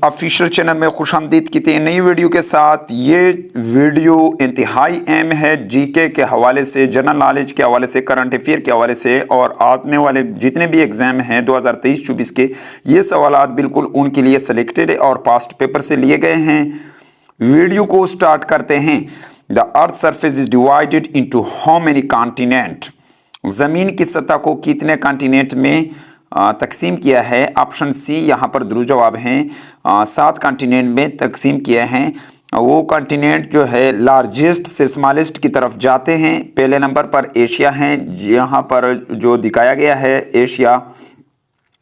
Official channel में खुशामदीद की थी नई वीडियो के साथ। ये वीडियो इंतहाई अहम है जीके के हवाले से, जनरल नॉलेज के हवाले से, करंट अफेयर के हवाले से और आने वाले जितने भी एग्जाम हैं 2023-24 के, ये सवालात बिल्कुल उनके लिए सेलेक्टेड और पास्ट पेपर से लिए गए हैं। वीडियो को स्टार्ट करते हैं। The earth surface is divided into how many continent. ज़मीन की सतह को कितने कॉन्टिनेंट में तकसीम किया है? ऑप्शन सी यहाँ पर दुरुस्त जवाब हैं। 7 कॉन्टिनेंट में तकसीम किए हैं। वो कॉन्टिनेंट जो है लार्जेस्ट से स्मॉलेस्ट की तरफ जाते हैं। पहले नंबर पर एशिया हैं, यहाँ पर जो दिखाया गया है एशिया,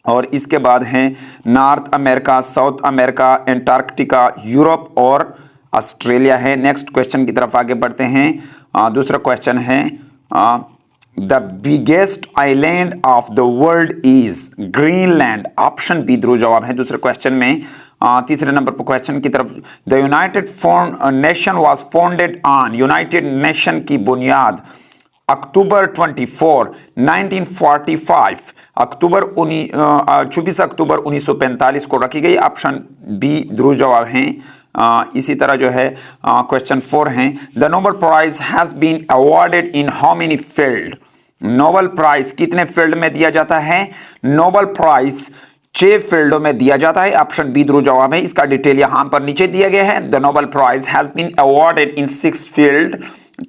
और इसके बाद हैं North America, South America, Antarctica, Europe और ऑस्ट्रेलिया है। नेक्स्ट क्वेश्चन की तरफ आगे बढ़ते हैं। दूसरा क्वेश्चन है the biggest island of the world is Greenland. Option B दुरुस्त जवाब है दूसरे क्वेश्चन में। तीसरे नंबर पर क्वेश्चन की तरफ the United nation was founded on. United nation की बुनियाद अक्टूबर 24, 1945 24 अक्टूबर 1945 को रखी गई। ऑप्शन बी दुरुस्त जवाब हैं। इसी तरह जो है क्वेश्चन 4 हैं the Nobel prize has been awarded in how many field. Nobel prize कितने फील्ड में दिया जाता है? नोबेल प्राइज 6 फील्डों में दिया जाता है। ऑप्शन बी दुरुस्त जवाब है। इसका डिटेल यहां पर नीचे दिया गया है। The Nobel prize has been awarded in 6 field.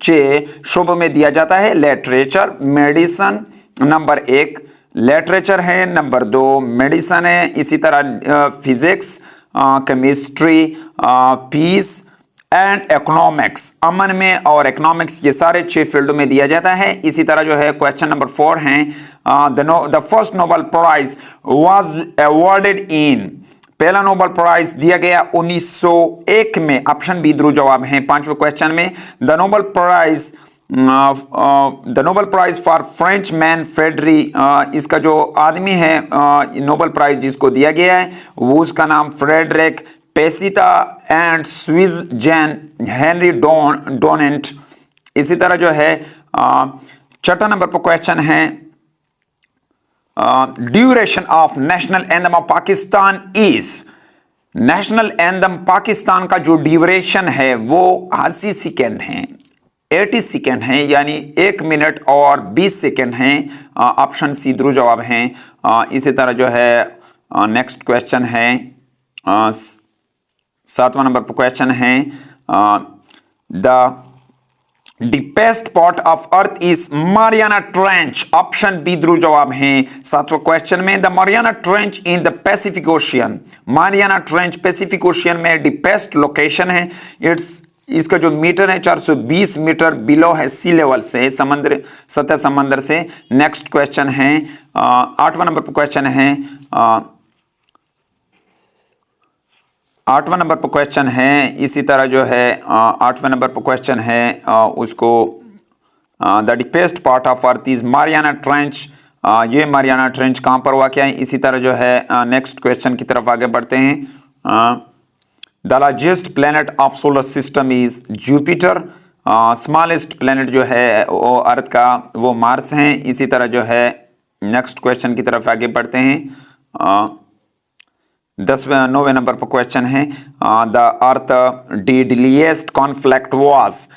6 शोबों में दिया जाता है। लिटरेचर, मेडिसिन नंबर 1 लिटरेचर है, नंबर 2 मेडिसिन है, इसी तरह physics, chemistry, peace and economics, अमन में और इकोनॉमिक्स, ये सारे 6 फील्डों में दिया जाता है। इसी तरह जो है क्वेश्चन नंबर 4 हैं the first Nobel prize was awarded in. पहला नोबेल प्राइज दिया गया 1901 में। ऑप्शन बी दुरुस्त जवाब है। 5वें क्वेश्चन में the Nobel prize for French man फेडरी। इसका जो आदमी है नोबेल प्राइज जिसको दिया गया है वो उसका नाम Frederic Passy and Swiss Jean Henri Dunant. इसी तरह जो है 6वां नंबर पर क्वेश्चन है duration of national anthem of Pakistan is. National anthem Pakistan का जो ड्यूरेशन है वो 80 सेकेंड है, 80 सेकेंड है, यानी 1 मिनट और 20 सेकेंड हैं। ऑप्शन सी दुरुस्त जवाब हैं। इसी तरह जो है नेक्स्ट क्वेश्चन है 7वां नंबर पर क्वेश्चन है the deepest part of earth is Mariana trench. Option B दुरुस्त जवाब हैं। 7वें क्वेश्चन में the Mariana trench in the Pacific Ocean. Mariana trench Pacific Ocean में डीपेस्ट लोकेशन है। इसका जो मीटर है 420 मीटर बिलो है सी लेवल से, सतह समंदर से। नेक्स्ट क्वेश्चन है 8वां नंबर पर क्वेश्चन है 8वां नंबर पर क्वेश्चन है। इसी तरह जो है 8वें नंबर पर क्वेश्चन है उसको the deepest part of earth is Mariana trench. ये मारियाना ट्रेंच कहाँ पर वाक़या है? इसी तरह जो है नेक्स्ट क्वेश्चन की तरफ आगे बढ़ते हैं। The largest planet of solar system is Jupiter. Smallest planet जो है वो अर्थ का वो मार्स हैं। इसी तरह जो है नेक्स्ट क्वेश्चन की तरफ आगे बढ़ते हैं। 9वें नंबर पर क्वेश्चन है the earth deadliest conflict was.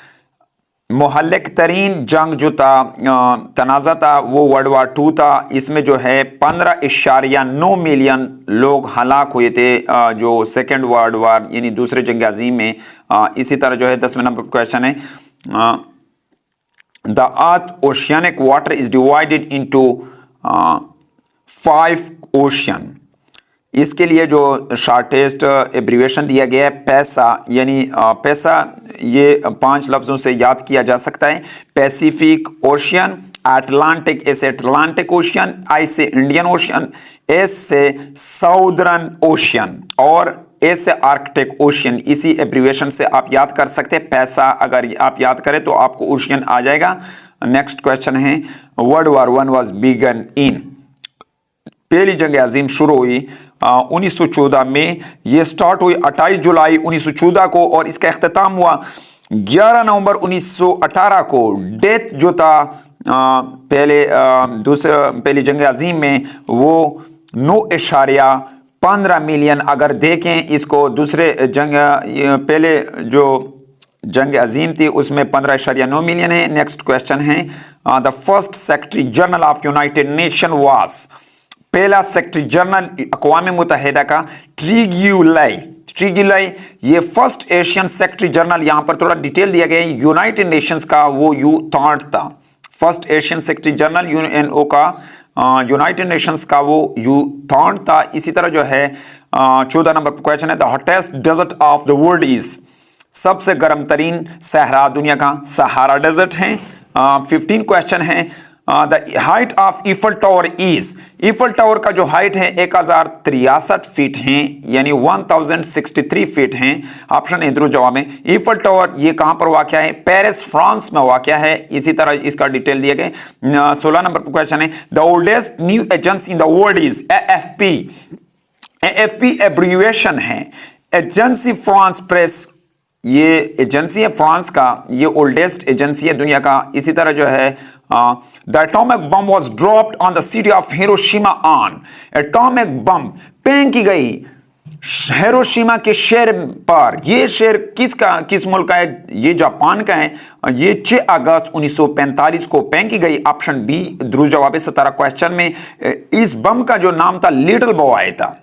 मुहल्लिक तरीन जंग जो तनाज़ा था वो वर्ल्ड वार 2 था। इसमें जो है 15.9 मिलियन लोग हलाक हुए थे जो सेकेंड वर्ल्ड वार यानी दूसरे जंग अज़ीम में। इसी तरह जो है 10वें नंबर पर क्वेश्चन है the earth oceanic water is divided into 5 ocean. इसके लिए जो शॉर्टेस्ट एब्रीवेशन दिया गया है पैसा, यानी पैसा ये 5 लफ्ज़ों से याद किया जा सकता है। पैसिफिक ओशियन, अटलांटिक से अटलांटिक ओशियन, आई से इंडियन ओशियन, एस से साउदर्न ओशियन और ए से आर्कटिक ओशियन। इसी एब्रीवेशन से आप याद कर सकते हैं। पैसा अगर आप याद करें तो आपको ओशियन आ जाएगा। नेक्स्ट क्वेश्चन है वर्ल्ड वॉर 1 वाज बिगन इन। पहली जंग अजीम शुरू हुई 1914 में। ये स्टार्ट हुई 28 जुलाई 1914 को और इसका इख्तिताम हुआ 11 नवंबर 1918 को। डेथ जो था पहली जंग अजीम में वो 9.15 मिलियन। अगर देखें इसको दूसरे पहले जो जंग अजीम थी उसमें 15.9 मिलियन है। नेक्स्ट क्वेश्चन है the first secretary general of United nation was. पहला सेक्रेटरी जनरल अक़वाम मुत्तहिदा का ट्रीग्युलाई ये फर्स्ट एशियन सेक्रेटरी जनरल। यहां पर थोड़ा डिटेल दिया गया है। यूनाइटेड नेशंस का वो यू थॉट था। First Asian secretary general UNO का यूनाइटेड नेशंस का वो यू थॉट था। इसी तरह जो है 14 नंबर पर क्वेश्चन है the hottest desert of the world is. सबसे गर्म तरीन सहरा दुनिया का सहारा डेजर्ट है। 15 क्वेश्चन है the height of Eiffel tower is. Eiffel tower का जो हाइट है 1063 फीट है, यानी 1063 फीट है। ऑप्शन ए दुरुस्त जवाब है। ईफल टावर ये कहां पर वाक़या है? पेरिस फ्रांस में वाक़या है। इसी तरह इसका डिटेल दिए गए। 16 नंबर पर क्वेश्चन है the oldest new agency in the world is AFP. AFP abbreviation है एजेंसी फ्रांस प्रेस। ये एजेंसी है फ्रांस का, ये ओल्डेस्ट एजेंसी है दुनिया का। इसी तरह जो है the atomic bomb was dropped on the city of Hiroshima on. Atomic bomb फेंक की गई हिरोशिमा के शहर पर। ये शहर किस मुल्क का है? ये जापान का है। ये 6 अगस्त 1945 को फेंकी गई। ऑप्शन बी दुरुस्त जवाब है। 17 क्वेश्चन में इस बम का जो नाम था लिटिल बॉय था।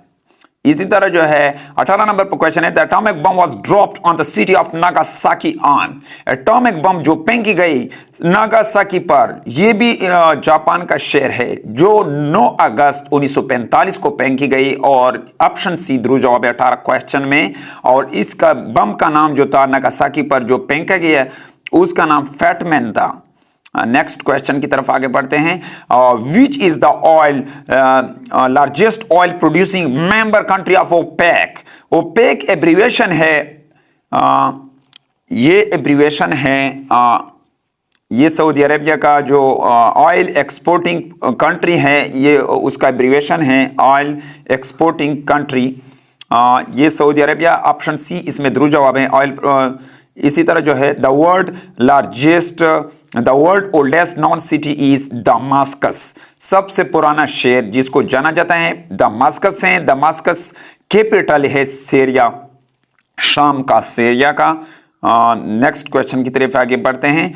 इसी तरह जो है 18 नंबर पर क्वेश्चन है the atomic bomb was dropped on the city of Nagasaki on. Atomic bomb जो फेंकी गई नागासाकी पर, यह भी जापान का शहर है, जो 9 अगस्त 1945 को फेंकी गई। और ऑप्शन सी दुरुस्त जवाब है 18 क्वेश्चन में। और इसका बम का नाम जो था नागासाकी पर जो फेंका गया उसका नाम फैटमैन था। नेक्स्ट क्वेश्चन की तरफ आगे बढ़ते हैं। Which is the oil largest oil producing member country of OPEC. OPEC abbreviation है ये एब्रीविएशन है ये सऊदी अरेबिया का जो ऑयल एक्सपोर्टिंग कंट्री है, ये उसका एब्रीविएशन है ऑयल एक्सपोर्टिंग कंट्री। ये सऊदी अरेबिया। ऑप्शन सी इसमें दुरुस्त जवाब है ऑयल। इसी तरह जो है the world oldest non city is Damascus. सबसे पुराना शहर जिसको जाना जाता है दमास्कस है। दमास्कस कैपिटल है सीरिया, शाम का सीरिया का। नेक्स्ट क्वेश्चन की तरफ आगे बढ़ते हैं।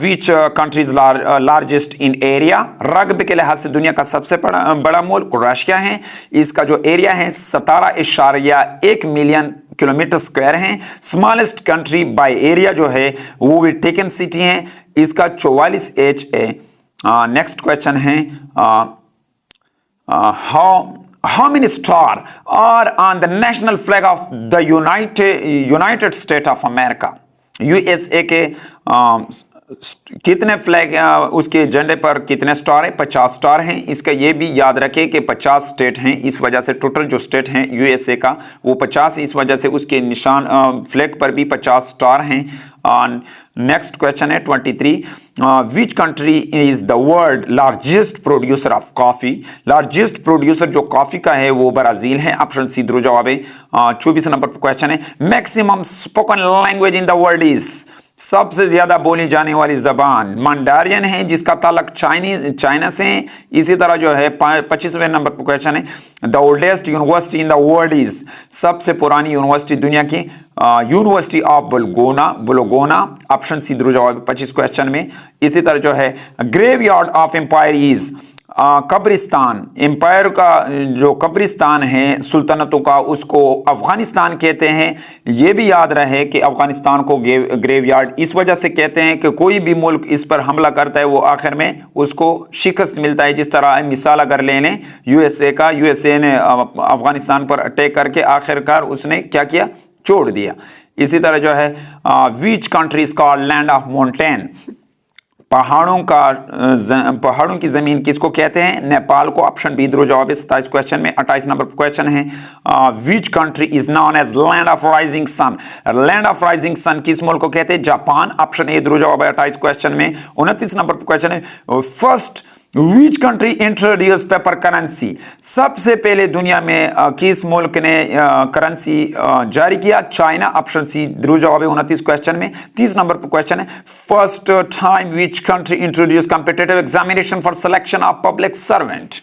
Which countries largest in area. रकबे के लिहाज से दुनिया का सबसे बड़ा मुल्क रशिया है। इसका जो एरिया है 17.1 मिलियन किलोमीटर स्क्वायर है। स्मॉलेस्ट कंट्री बाय एरिया जो है वो वेटिकन सिटी है, इसका 44 है। नेक्स्ट क्वेश्चन है how many stars are on the national flag of the United States of America। USA के कितने फ्लैग उसके झंडे पर कितने स्टार है? 50 स्टार हैं। इसका ये भी याद रखें कि 50 स्टेट हैं, इस वजह से टोटल जो स्टेट हैं यूएसए का वो 50, इस वजह से उसके निशान फ्लैग पर भी 50 स्टार हैं। नेक्स्ट क्वेश्चन है 23। विच country is the world largest producer of coffee. Largest producer जो कॉफी का है वो ब्राजील है। ऑप्शन सी दुरुस्त जवाब है। 24 नंबर पर क्वेश्चन है maximum spoken language in the world is. सबसे ज्यादा बोली जाने वाली जबान मंडारियन है, जिसका ताल्लुक चाइना से है। इसी तरह जो है 25वें नंबर पर क्वेश्चन है the oldest university in the world is. सबसे पुरानी यूनिवर्सिटी दुनिया की यूनिवर्सिटी ऑफ बोलोगोना। ऑप्शन सी दुरुस्त जवाब 25 क्वेश्चन में। इसी तरह जो है ग्रेवयार्ड ऑफ एम्पायर इज। कब्रिस्तान एम्पायर का जो कब्रिस्तान है सुल्तनतों का, उसको अफगानिस्तान कहते हैं। ये भी याद रहे कि अफगानिस्तान को ग्रेवयार्ड इस वजह से कहते हैं कि कोई भी मुल्क इस पर हमला करता है वो आखिर में उसको शिकस्त मिलता है। जिस तरह मिसाल अगर ले लें यूएसए का, यूएसए ने अफगानिस्तान पर अटैक करके आखिरकार उसने क्या किया, छोड़ दिया। इसी तरह जो है which countries called land of mountain, पहाड़ों की जमीन किसको कहते हैं, नेपाल को। ऑप्शन बी द्रो जवाब है 27 क्वेश्चन में। 28 नंबर क्वेश्चन है which country is known as land of rising sun, land of rising sun किस मुल्क को कहते हैं, जापान। ऑप्शन ए द्रो जवाब है 28 क्वेश्चन में। 29 नंबर क्वेश्चन है first which country introduce paper currency, सबसे पहले दुनिया में किस मुल्क ने करेंसी जारी किया, चाइना। ऑप्शन सी द्रो जवाब है 29 क्वेश्चन में। 30 नंबर पर क्वेश्चन है first time which country introduce competitive examination for selection of public servant,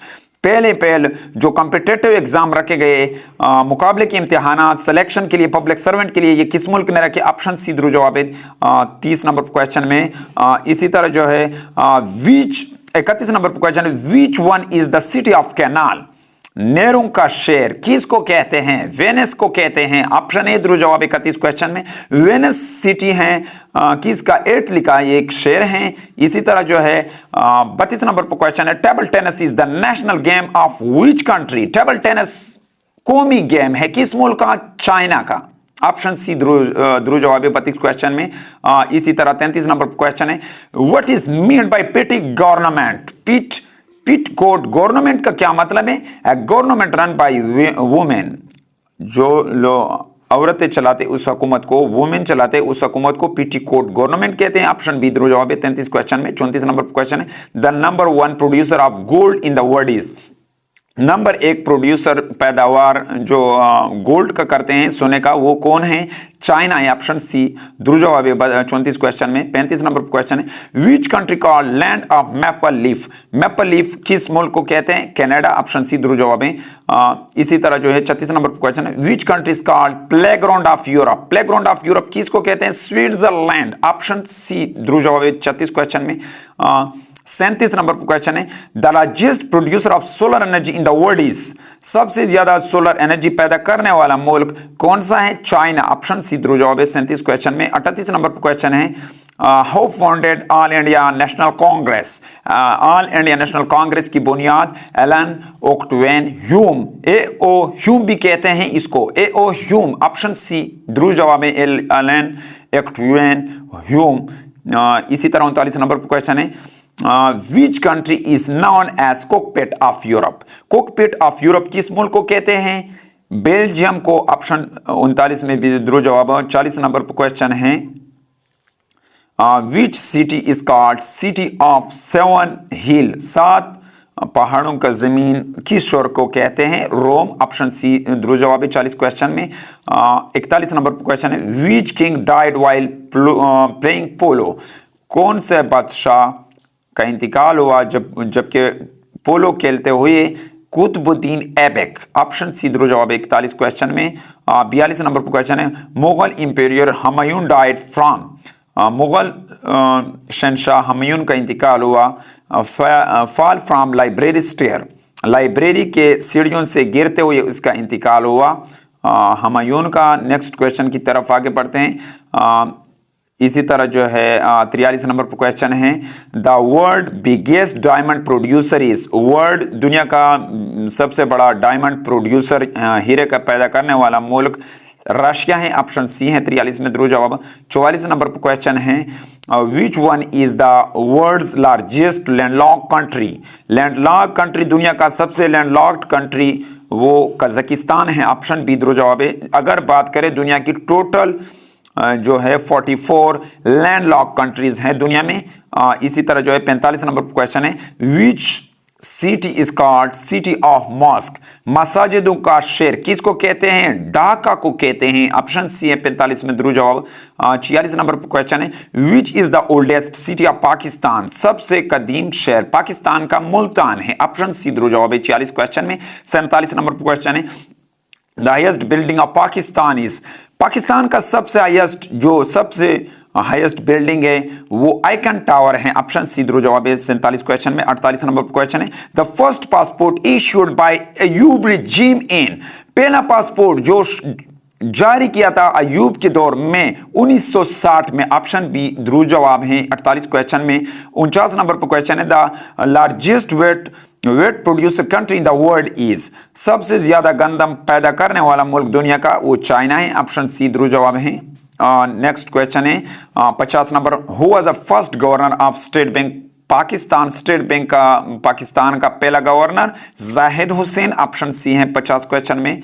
पहले जो कॉम्पिटिटिव एग्जाम रखे गए मुकाबले के इम्तिहानात सिलेक्शन के लिए पब्लिक सर्वेंट के लिए, ये किस मुल्क ने रखे, ऑप्शन सी द्रो जवाब है 30 नंबर क्वेश्चन में। इसी तरह जो है विच 31 नंबर पर क्वेश्चन है which one is the city of canal, Nehru का शहर किसको कहते हैं, वेनिस को कहते हैं। ऑप्शन ए द्रो जवाब 31 क्वेश्चन में वेनिस सिटी है किसका, इटली का एक शहर है। इसी तरह जो है 32 नंबर पर क्वेश्चन है table tennis is the national game of which country, table tennis कौमी गेम है किस मुल्क का, चाइना का। ऑप्शन सी द्रो जवाब है 32 क्वेश्चन में। इसी तरह 33 नंबर क्वेश्चन है what is mean by petticoat government, petticoat government का क्या मतलब है, गवर्नमेंट रन बाय वुमेन, जो औरतें चलाते उस हुकूमत को, वुमेन चलाते उस हुकूमत को पीटी कोड गवर्नमेंट कहते हैं। ऑप्शन बी द्रो जवाब है 33 क्वेश्चन में। 34 नंबर क्वेश्चन है the number 1 producer of gold in the world is, number 1 producer पैदावार जो गोल्ड का करते हैं सोने का, वो कौन है, चाइना है। ऑप्शन सी द्रो जवाब है 34 क्वेश्चन में। 35 नंबर क्वेश्चन है which country called land of maple leaf, maple leaf किस मुल्क को कहते हैं, कनाडा। ऑप्शन सी द्रो जवाब है। इसी तरह जो है 36 नंबर क्वेश्चन है which country is called playground of Europe, playground of Europe किसको कहते हैं, स्विट्जरलैंड। ऑप्शन सी द्रो जवाब है 36 क्वेश्चन में। 37 नंबर क्वेश्चन है the largest producer of solar energy in the world is, सबसे ज्यादा सोलर एनर्जी पैदा करने वाला मुल्क कौन सा है, चाइना। ऑप्शन सी द्रो जवाब है 37 क्वेश्चन में। 38 नंबर क्वेश्चन है how founded All India National Congress, All India National Congress की बुनियाद Allan Octavian Hume, A O. Hume भी कहते हैं इसको, ए.ओ. ह्यूम। ऑप्शन सी द्रो जवाब है एलन ओक्टवेन ह्यूम। इसी तरह 39 नंबर क्वेश्चन है which country is known as cockpit of Europe, cockpit of Europe किस मुल्क को कहते हैं, बेल्जियम को। ऑप्शन 39 में भी द्रो जवाब। 40 नंबर पर क्वेश्चन है which city is called city of 7 हिल, 7 पहाड़ों का जमीन किस शहर को कहते हैं, रोम। ऑप्शन सी द्रो जवाब है 40 क्वेश्चन में। 41 नंबर पर क्वेश्चन है which king died while playing पोलो, कौन से बादशाह का इंतकाल हुआ जबकि पोलो खेलते हुए, कुतुबुद्दीन ऐबक। ऑप्शन सी द्रो जवाब 41 क्वेश्चन में। 42 नंबर पर क्वेश्चन है Mughal emperor Humayun died from, Mughal शहंशाह हुमायूं का इंतकाल हुआ fall from library stair, library के सीढ़ियों से गिरते हुए उसका इंतकाल हुआ हुमायूं का। नेक्स्ट क्वेश्चन की तरफ आगे बढ़ते हैं। इसी तरह जो है 43 नंबर पर क्वेश्चन है the world biggest diamond producer is, world दुनिया का सबसे बड़ा डायमंड प्रोड्यूसर हीरे का पैदा करने वाला मुल्क रशिया है। ऑप्शन सी है 43 में द्रो जवाब। 44 नंबर पर क्वेश्चन है which one is the world's largest landlocked country, landlocked country दुनिया का सबसे लैंडलॉक्ड कंट्री वो कजाकिस्तान है। ऑप्शन बी द्रो जवाब है। अगर बात करें दुनिया की टोटल जो है 44 लैंडलॉक कंट्रीज हैं दुनिया में। इसी तरह जो है 45 नंबर पर क्वेश्चन है which city is called city of mosque, मसाजिदों का शहर किसको कहते हैं, ढाका को कहते हैं। ऑप्शन सी है 45 में द्रो जवाब। 46 नंबर पर क्वेश्चन है विच is the oldest city of Pakistan, सबसे कदीम शहर पाकिस्तान का मुल्तान है। ऑप्शन सी द्रो जवाब है 46 क्वेश्चन में। 47 नंबर पर क्वेश्चन है the highest building of Pakistan is, Pakistan का सबसे हाईएस्ट जो सबसे हाईएस्ट बिल्डिंग है वो आइकन टावर है, ऑप्शन सी दुरुस्त जवाब है 47 क्वेश्चन में। 48 नंबर क्वेश्चन है, the first passport issued by Ayub regime in, पहला पासपोर्ट जो जारी किया था अयूब के दौर में 1960 में, ऑप्शन बी दुरुस्त जवाब है 48 क्वेश्चन में। 49 नंबर पर क्वेश्चन है, the largest wheat producer country in the world is, सबसे ज्यादा गंदम पैदा करने वाला मुल्क दुनिया का वो चाइना है, ऑप्शन सी दुरुस्त जवाब है। नेक्स्ट क्वेश्चन है 50 number, who was the first governor of State Bank Pakistan, State Bank का पाकिस्तान का पहला governor Zahid Hussain, option C है 50 क्वेश्चन में।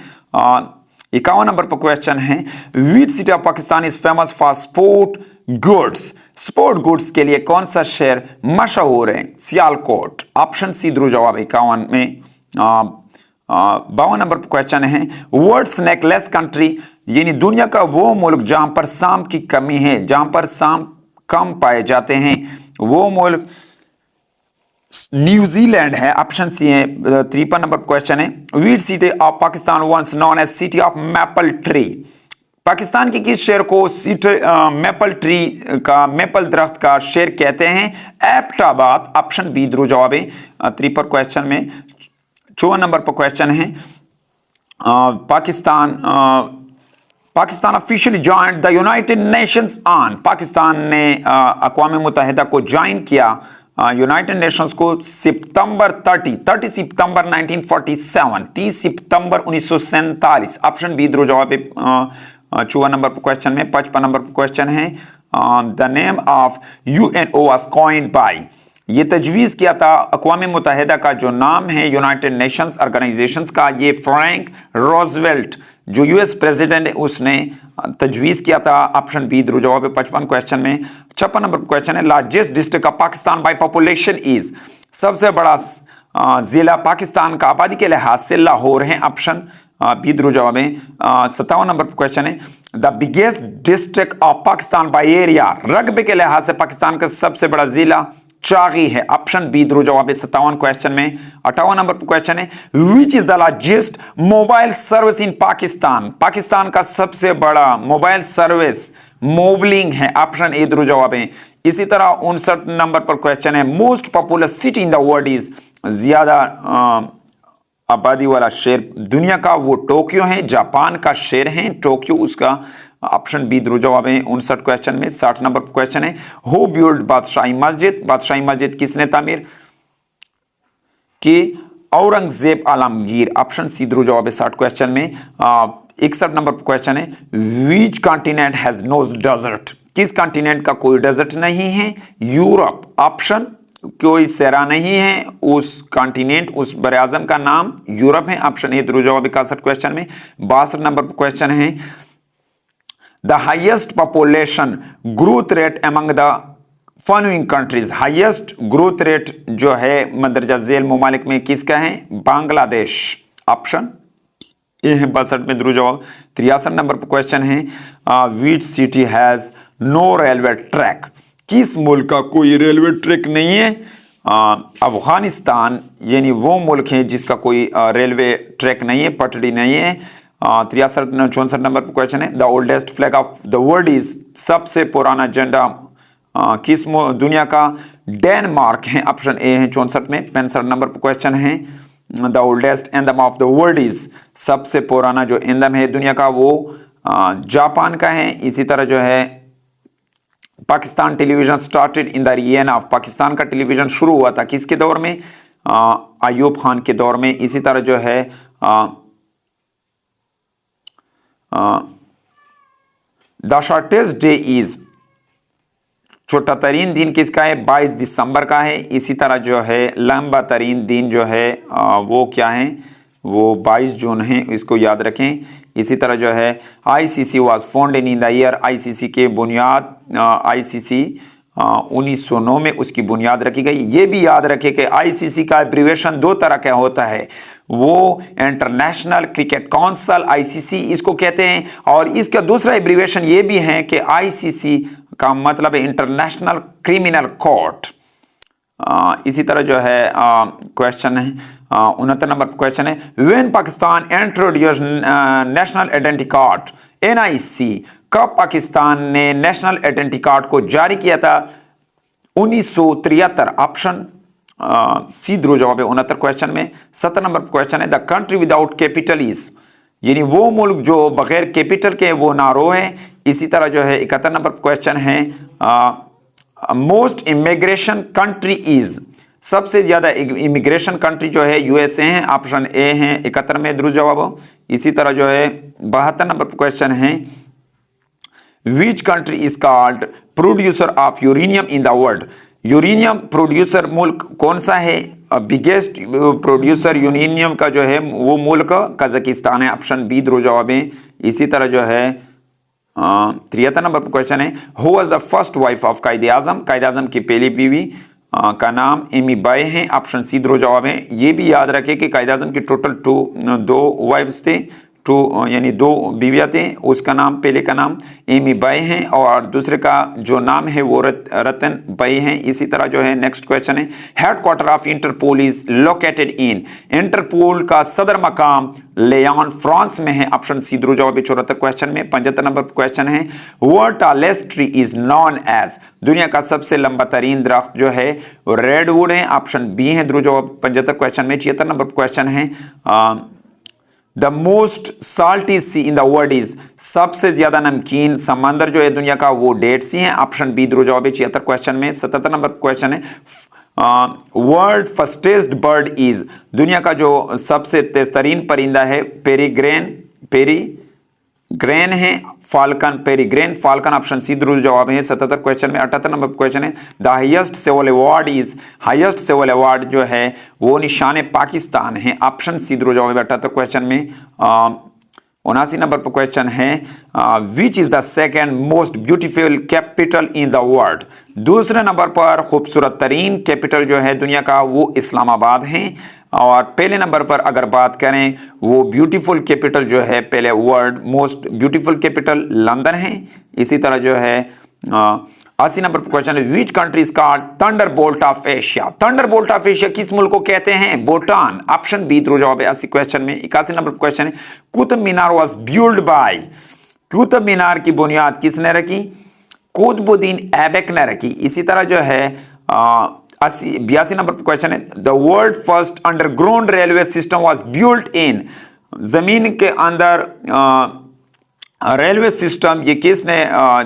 51 नंबर पर क्वेश्चन है, which city of Pakistan is famous for sport goods, sport goods के लिए कौन सा शहर मशहूर है, सियालकोट, ऑप्शन सी दुरुस्त जवाब 51 में। 52 नंबर पर क्वेश्चन है, वर्ल्ड स्नेकलेस कंट्री, यानी दुनिया का वो मुल्क जहां पर सांप की कमी है, जहां पर सांप कम पाए जाते हैं, वो मुल्क न्यूजीलैंड है, ऑप्शन सी है। 53 नंबर क्वेश्चन है, which city of Pakistan once known as city of maple tree, Pakistan के किस शहर को सिटी मैपल ट्री का, मैपल दरख्त का शहर कहते हैं, एबटाबाद, ऑप्शन बी दुरुस्त जवाब है 53 क्वेश्चन में। 54 नंबर पर क्वेश्चन है, Pakistan officially joined the United Nations on, Pakistan ने अक़वाम मुत्तहिदा को ज्वाइन किया, यूनाइटेड नेशंस को सितंबर 30 सितंबर 1947, 30 सितंबर 1947, ऑप्शन बी दुरुस्त जवाब है 54 नंबर पर क्वेश्चन में। 55 नंबर पर क्वेश्चन है, the name of UNO was coined bye, ये तजवीज़ किया था अक़वाम मुत्तहिदा का जो नाम है यूनाइटेड नेशंस ऑर्गेनाइजेशंस का, ये फ्रैंक रोजवेल्ट जो यूएस प्रेसिडेंट है उसने तजवीज़ किया था, ऑप्शन बी दुरुस्त जवाब है 55 क्वेश्चन में। 56 नंबर क्वेश्चन है, largest district of Pakistan by population is, सबसे बड़ा जिला पाकिस्तान का आबादी के लिहाज से लाहौर है, ऑप्शन बी दुरुस्त जवाब है। 57 नंबर क्वेश्चन है, the biggest district of Pakistan by area, रकबे के लिहाज से पाकिस्तान का सबसे बड़ा जिला चागी है, ऑप्शन बी दुरुस्त जवाब है 57 क्वेश्चन में। 58 नंबर पर क्वेश्चन है, विच is the largest mobile service in Pakistan, Pakistan का सबसे बड़ा मोबाइल सर्विस मोबलिंग है, ऑप्शन ए दुरुस्त जवाब है। इसी तरह 59 नंबर पर क्वेश्चन है, most popular city in the world is, ज्यादा आबादी वाला शहर दुनिया का वो टोक्यो है, जापान का शहर है टोक्यो, उसका ऑप्शन बी दुरुस्त जवाब है 59 क्वेश्चन में। 60 नंबर क्वेश्चन है, हु बिल्ड बादशाही मस्जिद, बादशाही मस्जिद किसने तामीर की, औरंगजेब आलमगीर, ऑप्शन सी दुरुस्त जवाब है 60 क्वेश्चन में। 61 नंबर क्वेश्चन है, which continent has no desert, किस कॉन्टिनेंट का कोई डेजर्ट नहीं है, यूरोप, ऑप्शन कोई सहरा नहीं है उस कॉन्टिनेंट, उस बरआज़म का नाम यूरोप है, ऑप्शन ए दुरुस्त जवाब है 61 क्वेश्चन में। 62 नंबर क्वेश्चन है, the highest population growth rate among the following countries, highest growth rate जो है मंदरजा झेल ममालिक में किसका है, बांग्लादेश, ऑप्शन ए है 62 में दुरुस्त जवाब। 63 नंबर पर क्वेश्चन है, which city has no railway track, किस मुल्क का कोई रेलवे ट्रैक नहीं है, अफगानिस्तान यानी वो मुल्क है जिसका कोई रेलवे ट्रैक नहीं है, पटड़ी नहीं है। 64 नंबर पर क्वेश्चन है, the oldest flag of the world is, सबसे पुराना झंडा किस दुनिया का, डेनमार्क है, ऑप्शन ए है 64 में। 65 नंबर पर क्वेश्चन है, the oldest anthem of the world is, सबसे पुराना जो एंथम है दुनिया का वो जापान का है। इसी तरह जो है Pakistan television started in the rayon of, Pakistan का टेलीविजन शुरू हुआ था किसके दौर में, अयूब खान के दौर में। इसी तरह जो है द शॉर्टेस्ट डे इज, छोटा तरीन दिन किसका है, 22 दिसंबर का है। इसी तरह जो है लंबा तरीन दिन जो है वो क्या है, वो 22 जून है, इसको याद रखें। इसी तरह जो है ICC was founded in the year, ICC के बुनियाद आईसीसी 1909 में उसकी बुनियाद रखी गई। ये भी याद रखें कि आईसीसी का एब्रीविएशन दो तरह का होता है, वो इंटरनेशनल क्रिकेट काउंसिल आईसीसी इसको कहते हैं, और इसका दूसरा एब्रीविएशन ये भी है कि आईसीसी का मतलब है इंटरनेशनल क्रिमिनल कोर्ट। इसी तरह जो है क्वेश्चन है 69 नंबर क्वेश्चन है, when Pakistan introduce national identity card NIC, कब पाकिस्तान ने नेशनल आइडेंटिटी कार्ड को जारी किया था? 1973। ऑप्शन सी ध्रुव जवाब है 69 क्वेश्चन में। 70 नंबर क्वेश्चन है the country without capital is, यानी वो मुल्क जो बगैर कैपिटल के वो नारो है। इसी तरह जो है 71 नंबर क्वेश्चन है मोस्ट इमिग्रेशन कंट्री इज, सबसे ज्यादा इमिग्रेशन कंट्री जो है यूएसए है। ऑप्शन ए है 71 में ध्रुव जवाब। इसी तरह जो है 72 नंबर क्वेश्चन है which country is called producer of uranium in the world, uranium producer मुल्क कौन सा है? बिगेस्ट प्रोड्यूसर यूरेनियम का जो है वो मुल्क कजाकिस्तान है। ऑप्शन बी ध्रुव जवाब है। इसी तरह जो है 73 नंबर क्वेश्चन है who was the first wife of कायदे आजम, कायदे आजम की पहली बीवी का नाम एमी बाई है। ऑप्शन सी ध्रुव जवाब है। ये भी याद रखें कि कायदे आजम की टोटल दो वाइफ्स थे, यानी दो बीवियाँ थे। उसका नाम पहले का नाम एमी बाई है और दूसरे का जो नाम है वो रतन बाई है। इसी तरह जो है नेक्स्ट क्वेश्चन है headquarter of Interpol is located in, Interpol का सदर मकाम लियोन फ्रांस में है। ऑप्शन सी ध्रुव जवाब है 74 क्वेश्चन में। 75 नंबर क्वेश्चन है world tallest tree is known as, दुनिया का सबसे लंबा तरीन दरख्त जो है रेडवुड है। ऑप्शन बी है ध्रुव जवाब 75 क्वेश्चन में। 76 नंबर क्वेश्चन है the most salty sea in the world is, सबसे ज्यादा नमकीन समंदर जो है दुनिया का वो डेड सी है। ऑप्शन बी ध्रुव जवाब है 76 क्वेश्चन में। 77 नंबर क्वेश्चन है वर्ल्ड फास्टेस्ट बर्ड इज, दुनिया का जो सबसे तेज तरीन परिंदा है पेरीग्रेन है falcon, peregrine falcon. Option C ध्रुव जवाब है 77 क्वेश्चन में। 78 नंबर क्वेश्चन है the highest civil award is, highest civil award जो है वो निशान पाकिस्तान है। ऑप्शन सी ध्रुव जवाब है 78 क्वेश्चन में। 79 नंबर पर क्वेश्चन है विच is the second most beautiful capital in the world, दूसरे नंबर पर खूबसूरत तरीन कैपिटल जो है दुनिया का वो इस्लामाबाद है। और पहले नंबर पर अगर बात करें वो ब्यूटीफुल कैपिटल जो है पहले world most beautiful capital London है। इसी तरह जो है 80 नंबर पर क्वेश्चन है which country is called Thunderbolt of Asia, Thunderbolt of Asia किस मुल्क को कहते हैं? भूटान। ऑप्शन बी ध्रुव जवाब है 80 क्वेश्चन में। 81 नंबर क्वेश्चन है Qutub Minar was build by, Qutub Minar की बुनियाद किसने रखी? कुतुबुद्दीन ऐबक ने रखी। इसी तरह जो है 82 नंबर पर क्वेश्चन है the world first underground railway system was built in, जमीन के अंदर रेलवे सिस्टम ये किसने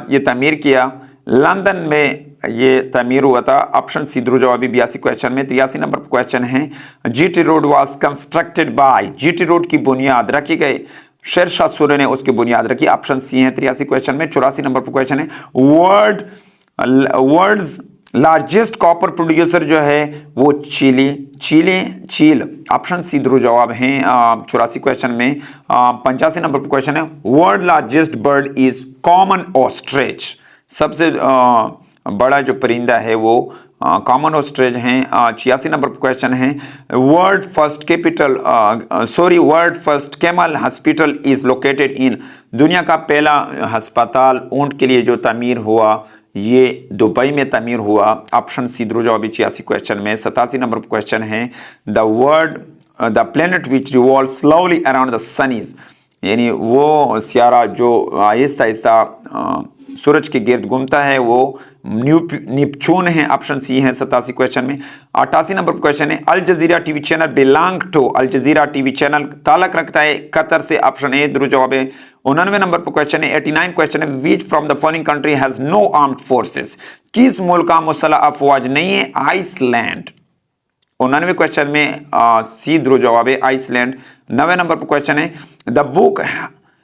ये तामीर किया? लंदन में ये तामीर हुआ था। ऑप्शन सी ध्रुव जवाब 82 क्वेश्चन में। 83 नंबर पर क्वेश्चन है GT road was constructed by, GT road की बुनियाद रखी गई शेरशाह सूरी ने उसकी बुनियाद रखी। ऑप्शन सी है 83 क्वेश्चन में। 84 नंबर पर क्वेश्चन है वर्ल्ड्स लार्जेस्ट कॉपर प्रोड्यूसर जो है वो चील। ऑप्शन सी ध्रुव जवाब है 84 क्वेश्चन में। 85 नंबर पर क्वेश्चन है world largest bird is common ostrich, सबसे बड़ा जो परिंदा है वो कॉमन ऑस्ट्रिच है। 86 नंबर पर क्वेश्चन है world first camel hospital is located इन, दुनिया का पहला अस्पताल ऊंट के लिए जो तामीर हुआ ये दुबई में तामीर हुआ। ऑप्शन सी ध्रुव जवाब 86 क्वेश्चन में। 87 नंबर पर क्वेश्चन है the planet which revolve slowly around the sun is, यानी वो सियारा जो आहिस्ता आहिस्ता सूरज के गिर्द घूमता है वो निपचून है। ऑप्शन सी है 87 क्वेश्चन में। 88 नंबर पर क्वेश्चन है Al Jazeera TV channel belong to, Al Jazeera TV channel ताल्लुक रखता है कतर से। ऑप्शन ए ध्रुव जवाब है। 99 नंबर पर क्वेश्चन है 89 क्वेश्चन है which from the following country has no armed forces, किस मुल्क का मुसल्लह अफवाज नहीं है? आइसलैंड। 99 क्वेश्चन में सी ध्रुव जवाब है आइसलैंड। 90 नंबर पर क्वेश्चन है the book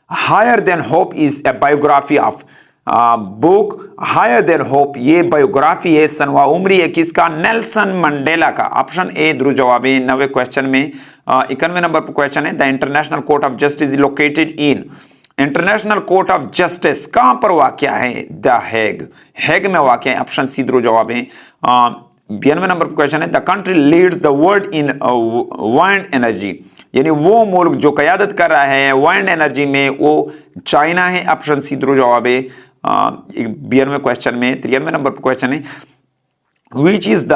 higher than hope is a biography of, book higher than hope ये बायोग्राफी है सनवा उमरी है किसका? नेल्सन मंडेला का। ऑप्शन ए ध्रुव जवाब है 90 क्वेश्चन में। 91 नंबर पर क्वेश्चन है the international court of justice located in, international court of justice कहां पर वाक़या है? द हेग, हेग में वाक़या है। ऑप्शन सी ध्रुव जवाब है। 92 नंबर पर क्वेश्चन है the country leads the world in wind energy, यानी वो मुल्क जो क़यादत कर रहा है वाइंड एनर्जी में वो चाइना है। ऑप्शन सी ध्रुव जवाब है 92 क्वेश्चन में। 93 नंबर पर क्वेश्चन है विच is the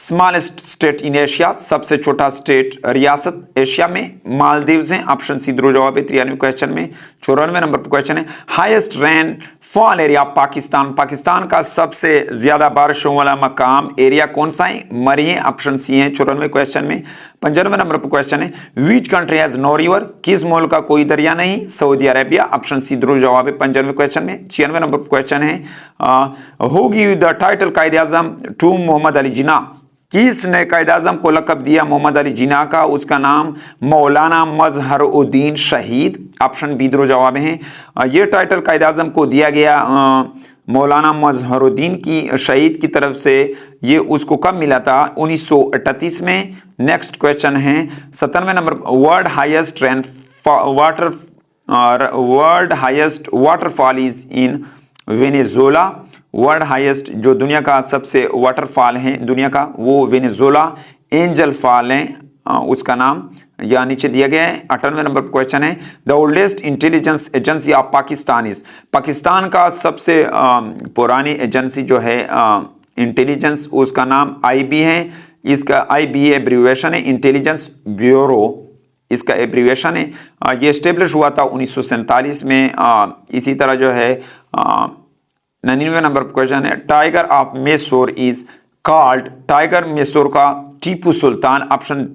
smallest state in Asia, सबसे छोटा स्टेट रियासत एशिया में मालदीव्स हैं। ऑप्शन सी द्रो जवाब है 93 क्वेश्चन में। 94 नंबर पर क्वेश्चन है highest rain fall area Pakistan, Pakistan का सबसे ज्यादा बारिशों वाला मकाम एरिया कौन सा है? मरी है। ऑप्शन सी है 94 क्वेश्चन में। 95 नंबर पर क्वेश्चन है which country has no river, किस मुल्क का कोई दरिया नहीं? Saudi Arabia. ऑप्शन सी द्रो जवाब है 95 क्वेश्चन में। 96 नंबर पर क्वेश्चन है हु गिव द टाइटल कायदे आजम टू मोहम्मद अली जिन्ना, किसने कायदे आजम को लक़ब दिया मोहम्मद अली जिन्ना का? उसका नाम मौलाना मजहरुद्दीन शहीद। ऑप्शन बी द्रो जवाब है। ये टाइटल कायदे आजम को दिया गया मौलाना मजहरुद्दीन की शहीद की तरफ से। ये उसको कब मिला था? 1938 में। नेक्स्ट क्वेश्चन है 97 number world highest waterfall is in Venezuela, world highest जो दुनिया का सबसे वाटरफॉल है दुनिया का वो वेनेजुएला एंजल फॉल है उसका नाम या नीचे दिया गया है। 98 नंबर पर क्वेश्चन है the oldest intelligence agency of Pakistan is, Pakistan का सबसे पुरानी एजेंसी जो है इंटेलिजेंस उसका नाम आईबी है। इसका आईबी एब्रीविएशन है इंटेलिजेंस ब्यूरो, इसका एब्रीविएशन है। ये एस्टेब्लिश हुआ था 1947 में। इसी तरह जो है 99 नंबर पर क्वेश्चन है tiger of Mysore is called, tiger Mysore का टीपू सुल्तान। ऑप्शन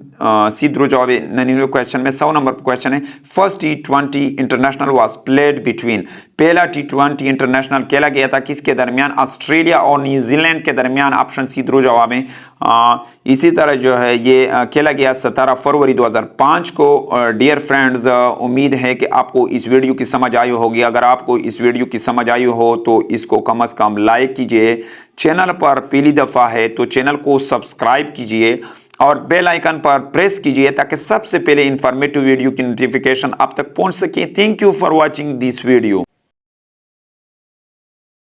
सी द्रो जवाब है 99 क्वेश्चन में। 100 नंबर पर क्वेश्चन है first T20 international was played between, पहला T20 इंटरनेशनल खेला गया था किसके दरमियान? ऑस्ट्रेलिया और न्यूजीलैंड के दरमियान। ऑप्शन सी द्रो जवाब है। इसी तरह जो है ये खेला गया 17 फरवरी 2005 को। डियर फ्रेंड्स, उम्मीद है कि आपको इस वीडियो की समझ आई होगी। अगर आपको इस वीडियो की समझ आई हो तो इसको कम से कम लाइक कीजिए। चैनल पर पहली दफ़ा है तो चैनल को सब्सक्राइब कीजिए और बेल आइकन पर प्रेस कीजिए ताकि सबसे पहले इंफॉर्मेटिव वीडियो की नोटिफिकेशन आप तक पहुंच सके। Thank you for watching this video.